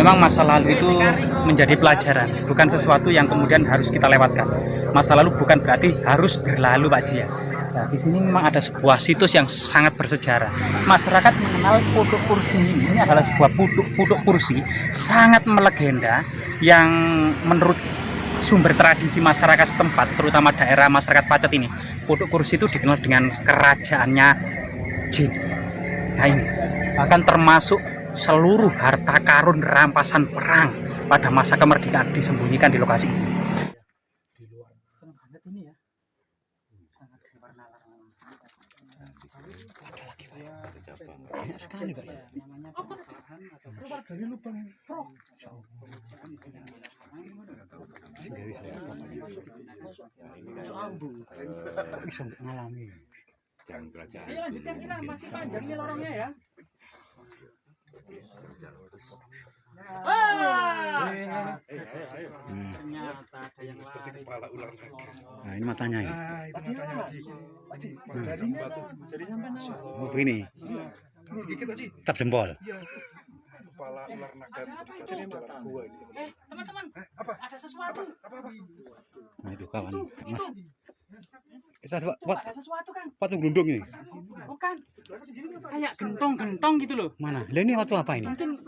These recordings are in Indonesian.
memang masa lalu itu menjadi pelajaran, bukan sesuatu yang kemudian harus kita lewatkan. Masa lalu bukan berarti harus berlalu, Pak Ji ya. Nah, di sini memang ada sebuah situs yang sangat bersejarah. Masyarakat mengenal putuk kursi ini adalah sebuah putuk kursi sangat melegenda yang menurut sumber tradisi masyarakat setempat, terutama daerah masyarakat Pacet ini, putuk kursi itu dikenal dengan kerajaannya jin. Nah ini bahkan termasuk seluruh harta karun rampasan perang pada masa kemerdekaan disembunyikan di lokasi ini. Serem banget ini ya. Sangat berwarna larang. Ada lagi Pak. Banyak sekali Pak. Namanya perubahan atau keluar dari lubang truk. Bisa mengalami. Jangan kerajaan. Ayo lanjutkan, kita masih panjang ini lorongnya ya. Ternyata ada yang Seperti kepala ular lagi. Nah, ini matanya ini. Itu matanya Haji. Haji, jadinya batu. jadi sampai Oh, begini. Gigit Haji. Cap jempol. Iya. Kepala ular naga itu di dalam gua ini. teman-teman, Apa? ada sesuatu. Apa? Nah, itu kawan. Mas. Kita Ada sesuatu kan? patung gelundung ini. Bukan. Kayak gentong-gentong gitu loh. Mana? Lah ini waktu apa ini? Mungkin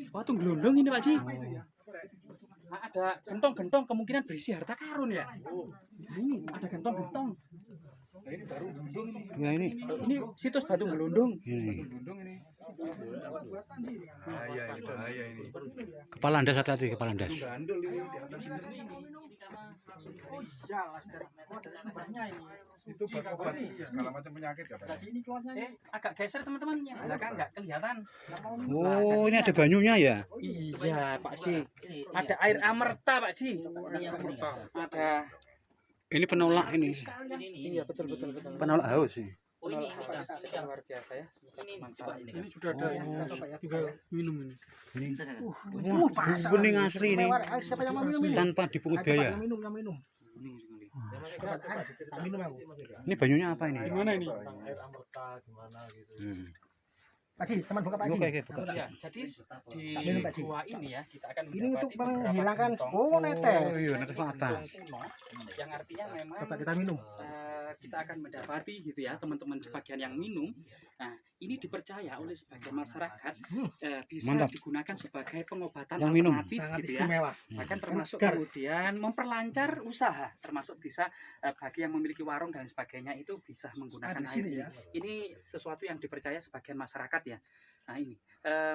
batu gelondong ini Pak Ji. Nah, ada gentong-gentong kemungkinan berisi harta karun ya. Nah, ini ada gentong-gentong. Nah, ini baru gundung ini. Ya ini. Ini situs batu gelondong. Ini. Gundung ini. Bahaya ini. Kepala Andas hati-hati, kepala Andas. Gandul ini di atas ini. Itu obat segala macam penyakit katanya. Agak geser teman-teman yang belakang nggak kelihatan. Oh, ini ada banyunya ya? Iya Pak Ji. Ada air amerta Pak Ji. Ada. Ini penolak ini. Iya betul. Penolak haus sih. Penolak haus. Luar biasa ya. Ini sudah ada juga minum ini. Wah, bening asli ini. Siapa yang mau minum ini? Tanpa dipungut biaya. Minum. Minum aku. Ini banyunya apa ini? Gimana ini? Air amerta gimana gitu. Pak Ji, teman buka Pak Ji. Oke, buka. Ya, jadi di Minum, Pak Ji. gua ini ya kita akan Ini untuk mendapati beberapa menghilangkan gentong. netes. Oh iya, netes ke atas. Kuno, yang artinya memang Coba kita minum. kita akan mendapati gitu ya teman-teman sebagian yang minum. Nah, ini dipercaya oleh sebagian masyarakat bisa Mantap. digunakan sebagai pengobatan Yang minum. alternatif Sangat gitu ya. istimewa. Bahkan termasuk segar. kemudian memperlancar usaha, termasuk bisa bagi yang memiliki warung dan sebagainya itu bisa menggunakan Di air sini ini. ya. Ini sesuatu yang dipercaya sebagian masyarakat ya. Nah ini,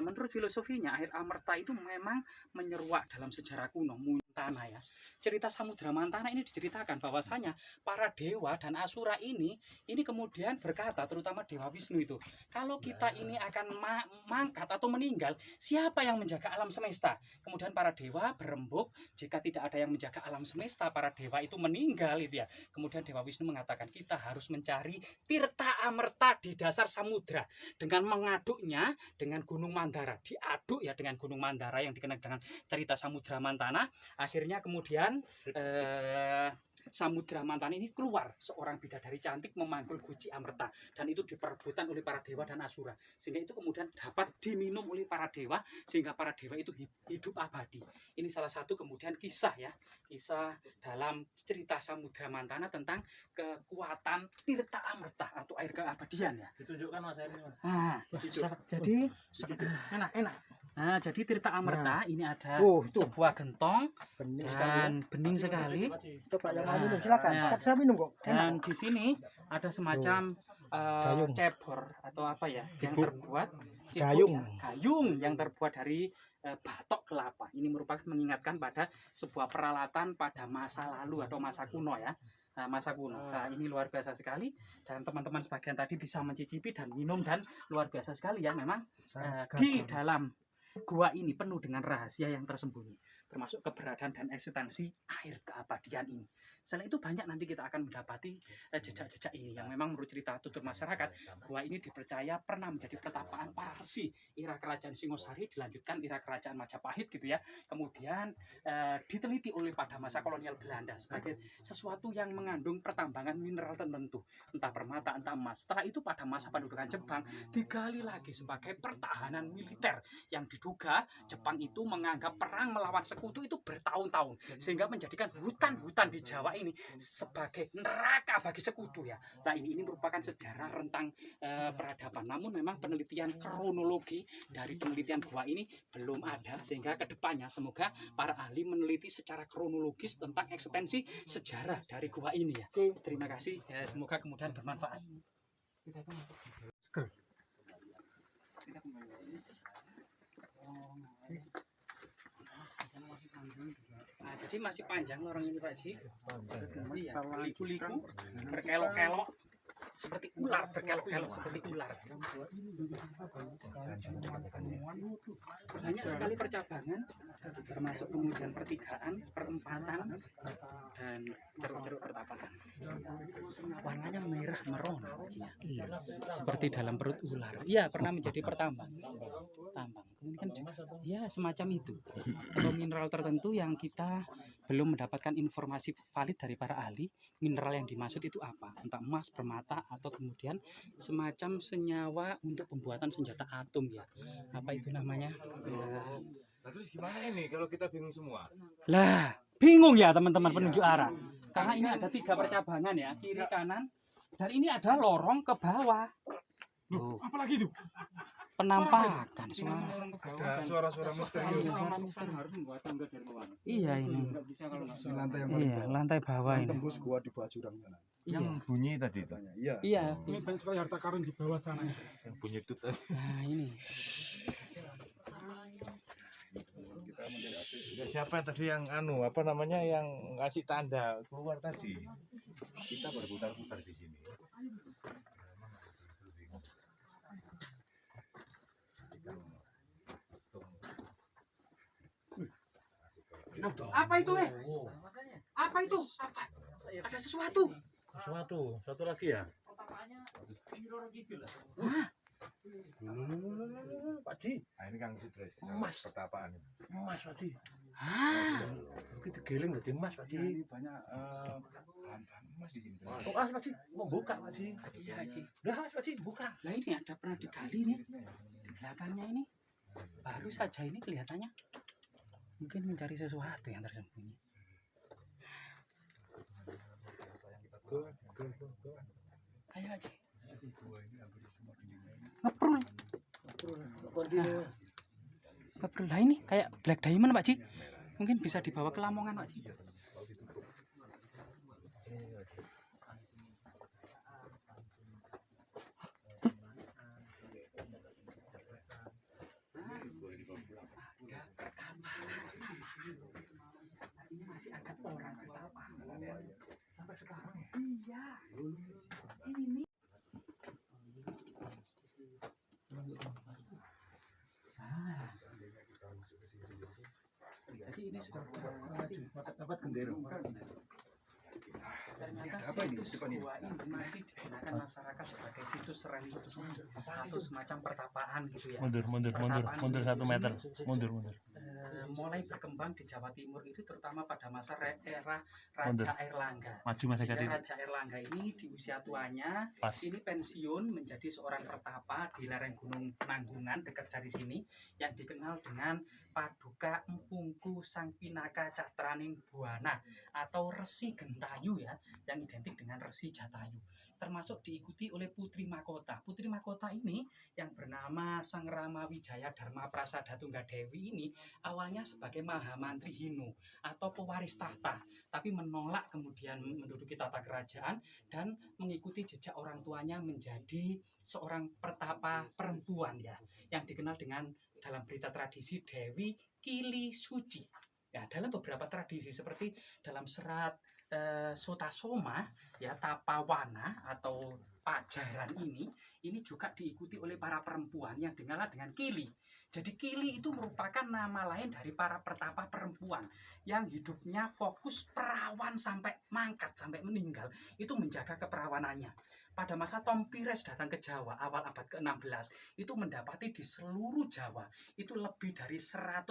menurut filosofinya air amerta itu memang menyeruak dalam sejarah kuno Mantana ya. Cerita Samudra Mantana ini diceritakan bahwasanya para dewa dan asura ini kemudian berkata, terutama Dewa Wisnu itu, kalau kita ini akan mangkat atau meninggal, siapa yang menjaga alam semesta? Kemudian para dewa berembuk, jika tidak ada yang menjaga alam semesta, para dewa itu meninggal itu ya. Kemudian Dewa Wisnu mengatakan kita harus mencari Tirta Amerta di dasar samudra dengan mengaduknya dengan Gunung Mandara, diaduk ya dengan Gunung Mandara yang dikenal dengan cerita Samudra Mantana. Akhirnya kemudian Samudra Mantana ini keluar seorang bidadari cantik memanggul guci amerta, dan itu diperebutkan oleh para dewa dan asura, sehingga itu kemudian dapat diminum oleh para dewa sehingga para dewa itu hidup abadi. Ini salah satu kemudian kisah ya, kisah dalam cerita Samudra Mantana tentang kekuatan Tirta Amerta atau air keabadian ya. Ditunjukkan Mas ini Mas. Nah, jadi Enak. Nah, jadi Tirta Amerta ini ada Itu. sebuah gentong Bening dan bening sekali. Coba yang mau minum silakan. Nah. Kan saya minum kok. Dan di sini ada semacam Gayung. cebor atau apa ya yang terbuat cibuk Gayung. ya, gayung yang terbuat dari batok kelapa. Ini merupakan mengingatkan pada sebuah peralatan pada masa lalu atau masa kuno ya. Masa kuno. Nah, ini luar biasa sekali dan teman-teman sebagian tadi bisa mencicipi dan minum, dan luar biasa sekali ya memang di dalam gua ini penuh dengan rahasia yang tersembunyi, termasuk keberadaan dan eksistensi air keabadian ini. Selain itu banyak nanti kita akan mendapati jejak-jejak ini yang memang menurut cerita tutur masyarakat, gua ini dipercaya pernah menjadi pertapaan para resi era kerajaan Singosari, dilanjutkan era kerajaan Majapahit gitu ya. Kemudian diteliti oleh pada masa kolonial Belanda sebagai sesuatu yang mengandung pertambangan mineral tertentu, entah permata, entah emas. Setelah itu pada masa pendudukan Jepang digali lagi sebagai pertahanan militer yang diduga Jepang itu menganggap perang melawan sekutu itu bertahun-tahun, sehingga menjadikan hutan-hutan di Jawa ini sebagai neraka bagi sekutu ya. Nah ini merupakan sejarah rentang peradaban. Namun memang penelitian kronologi dari penelitian gua ini belum ada, sehingga kedepannya semoga para ahli meneliti secara kronologis tentang eksistensi sejarah dari gua ini ya. Terima kasih, semoga kemudian bermanfaat. Kita itu masuk. Kita kembali lagi. Nah, jadi masih panjang lorong ini Pak Ji. Iya, liku-liku, berkelok-kelok seperti ular, berkelok-kelok seperti ular. Banyak sekali percabangan, termasuk kemudian pertigaan, perempatan, dan ceruk-ceruk pertapaan. Warnanya merah merona, Pak Ji, ya. Seperti dalam perut ular. Iya, pernah menjadi pertambang. Tambang. Kemudian juga, ya semacam itu. Atau mineral tertentu yang kita belum mendapatkan informasi valid dari para ahli, mineral yang dimaksud itu apa? Entah emas, permata, atau kemudian semacam senyawa untuk pembuatan senjata atom ya. Apa itu namanya? Ya. Nah, terus gimana ini kalau kita bingung semua? Lah, bingung ya teman-teman penunjuk arah. Karena ini ada 3 percabangan ya, kiri kanan, dan ini ada lorong ke bawah. Apalagi itu? Penampakan suara. Ada suara-suara misterius. Iya ini. Lantai yang Iya, lantai bawah ini. tembus gua di bawah jurang sana. Yang bunyi tadi itu. Iya. Iya. Ini banyak sekali harta karun di bawah sana. Yang bunyi itu tadi. Nah, ini. Kita menjadi artis. Ya, siapa tadi yang apa namanya yang ngasih tanda keluar tadi? Kita berputar-putar di sini. Apa itu, Apa itu? Apa? Ada sesuatu. Satu lagi ya. Hah? Pak Ji, Nah, ini Kang Sudres. Emas. Pertapaan ini. emas Pak Ji. Hah? Kita geling dari emas Pak Ya, Ji. ini banyak bahan-bahan emas di sini. Oh, Pak Ji, mau buka Pak Ji. Iya sih. Udah Pak Ji, buka. Lah ini ada pernah digali nih. Di belakangnya ini baru saja ini kelihatannya mungkin mencari sesuatu yang tersembunyi. Ayo aja. Ngeprul. Ngeprul. Lah ini kayak black diamond Pak Ji. Mungkin bisa dibawa ke Lamongan Pak Ji. Artinya masih ada orang betapa sampai sekarang. Iya. Ini. Jadi ini sudah Dapat gendera. ternyata situs gua ini masih digunakan masyarakat sebagai situs religi atau semacam pertapaan gitu ya. Mundur 1 meter. Mundur. Mulai berkembang di Jawa Timur itu terutama pada masa era Raja Airlangga. Maju Mas Sehingga Eka. Raja Airlangga ini di usia tuanya Pas. ini pensiun menjadi seorang pertapa di lereng Gunung Penanggungan dekat dari sini yang dikenal dengan Paduka Empungku Sang Pinaka Catraning Buana atau Resi Gentayu ya, yang identik dengan Resi Jatayu, termasuk diikuti oleh Putri Mahkota. Putri Mahkota ini yang bernama Sang Rama Wijaya Dharma Prasada Tunggadewi ini awalnya sebagai Mahamantri Hinu atau pewaris tahta, tapi menolak kemudian menduduki tata kerajaan dan mengikuti jejak orang tuanya menjadi seorang pertapa perempuan ya, yang dikenal dengan dalam berita tradisi Dewi Kili Suci. Ya, dalam beberapa tradisi seperti dalam serat Sotasoma ya, Tapawana atau Pajaran ini juga diikuti oleh para perempuan yang dikenal dengan Kili. Jadi Kili itu merupakan nama lain dari para pertapa perempuan yang hidupnya fokus perawan sampai mangkat, sampai meninggal, itu menjaga keperawanannya. pada masa Tom Pires datang ke Jawa awal abad ke-16 itu mendapati di seluruh Jawa itu lebih dari 100.000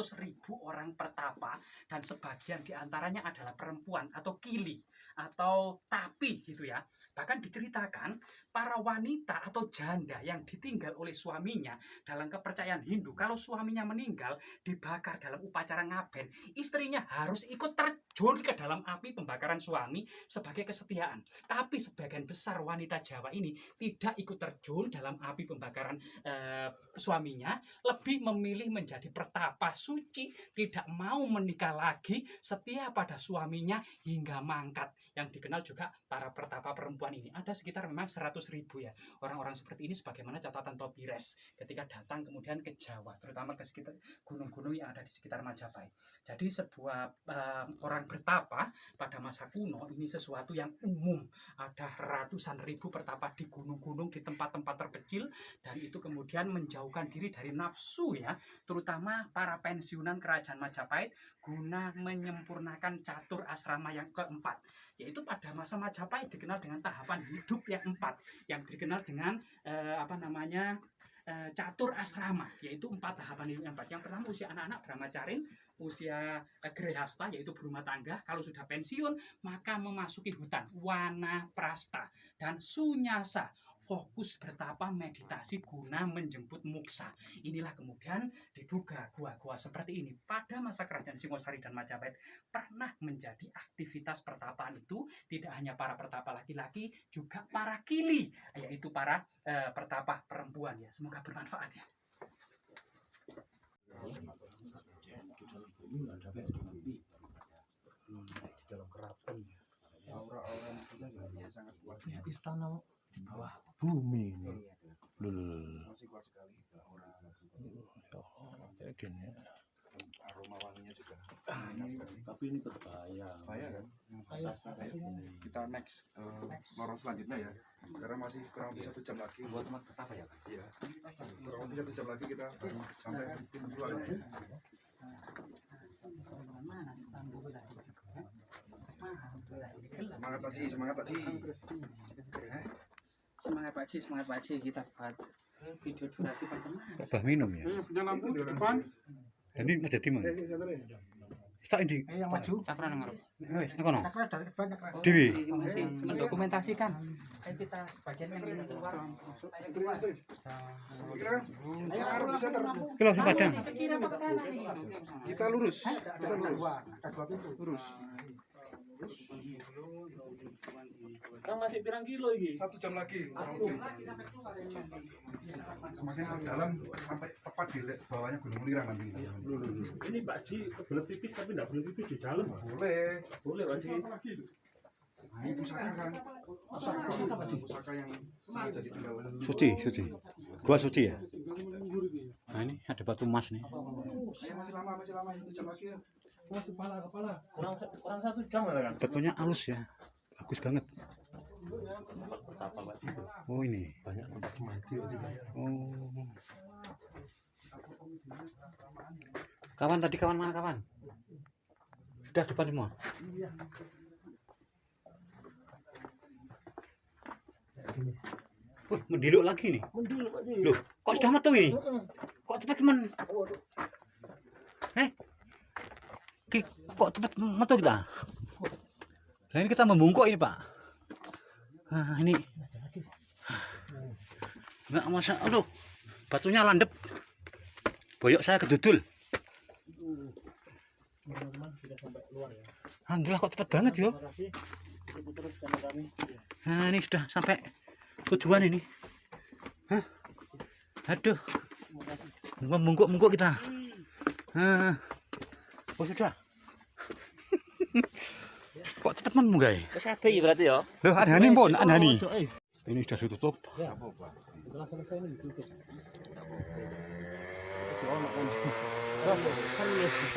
orang pertapa, dan sebagian diantaranya adalah perempuan atau kili atau tapi gitu ya. Bahkan diceritakan para wanita atau janda yang ditinggal oleh suaminya dalam kepercayaan Hindu, kalau suaminya meninggal dibakar dalam upacara ngaben, istrinya harus ikut terjun ke dalam api pembakaran suami sebagai kesetiaan. Tapi sebagian besar wanita Jawa ini tidak ikut terjun dalam api pembakaran suaminya, lebih memilih menjadi pertapa suci, tidak mau menikah lagi, setia pada suaminya hingga mangkat. Yang dikenal juga para pertapa perempuan ini ada sekitar memang 100.000 ya. Orang-orang seperti ini sebagaimana catatan Tom Pires ketika datang kemudian ke Jawa, terutama ke sekitar gunung-gunung yang ada di sekitar Majapahit. Jadi sebuah orang bertapa pada masa kuno ini sesuatu yang umum. Ada ratusan ribu pertapa di gunung-gunung, di tempat-tempat terpencil, dan itu kemudian menjauhkan diri dari nafsu ya, terutama para pensiunan kerajaan Majapahit guna menyempurnakan catur asrama yang keempat, yaitu pada masa Majapahit dikenal dengan tahapan hidup yang 4 yang dikenal dengan catur asrama, yaitu 4 tahapan hidup yang 4. Yang pertama usia anak-anak brahmacarin, usia grehasta yaitu berumah tangga, kalau sudah pensiun maka memasuki hutan wanaprasta, dan sunyasa fokus bertapa meditasi guna menjemput moksa. Inilah kemudian diduga gua-gua seperti ini pada masa kerajaan Singosari dan Majapahit pernah menjadi aktivitas pertapaan itu tidak hanya para pertapa laki-laki, juga para kili, yaitu para pertapa perempuan ya. Semoga bermanfaat ya. Di dalam keraton aura-aura musiknya juga sangat kuat. Istana bawah bumi ini. Masih kuat sekali aura. Kayak gini. Aroma wanginya juga. Tapi ini berbahaya. Bahaya kan? Kita next lorong selanjutnya ya. Karena masih kurang lebih 1 jam lagi. Buat tempat pertapa ya kan? Iya. Kurang lebih 1 jam lagi kita sampai pintu keluar. Semangat Pak Ji, semangat Pak Ji. Semangat Pak Ji, semangat Pak Ji, kita buat video durasi bagaimana? Bah minum ya. Punya lampu di depan. Ini mas jadi mana? Sak ini. yang maju. Cakra nang ngarep. Wis ngono. Cakra dari depan cakra. Dewi. Masih mendokumentasikan. Ayo kita sebagian yang ingin keluar. Ayo keluar. Kira arep bisa ter. Ki langsung padang. Ke kiri apa ke kanan nih? Kita lurus. Kita lurus. Ada 2 pintu. Lurus. Kan masih pirang kilo iki? 1 jam lagi. Semakin dalam sampai tepat di bawahnya Gunung Lirang nanti. Ini Pak Ji kebelet pipis tapi enggak boleh pipis di dalam. Boleh. Boleh Pak Ji. Nah, ini pusaka kan. Pusaka yang sudah jadi tinggalan. Suci. Gua suci ya. Nah ini ada batu emas nih. Ayo masih lama 1 jam lagi ya. Kepala. Kurang 1 jam lah kan. Batunya halus ya. Bagus banget. Tempat pertapa Pak Ji. Oh ini. Banyak tempat semati Pak Ji. Oh. Kawan tadi kawan mana kawan? Sudah depan semua. Mendiluk lagi nih. Mendil Pak Ji. Loh, kok sudah metu ini? Kok cepat teman? Kok cepat metu kita? Nah ini kita membungkuk ini Pak. Nah ini. Nggak masa, aduh, batunya landep. Boyok saya kedudul. Alhamdulillah kok cepat banget yo. Nah ini sudah sampai tujuan ini. Hah? Aduh, membungkuk kita. Oh sudah. Kok cepat munggah? Wis apik berarti ya. Loh, ada nih pun, ada nih. Ini sudah ditutup. Setelah selesai ini ditutup.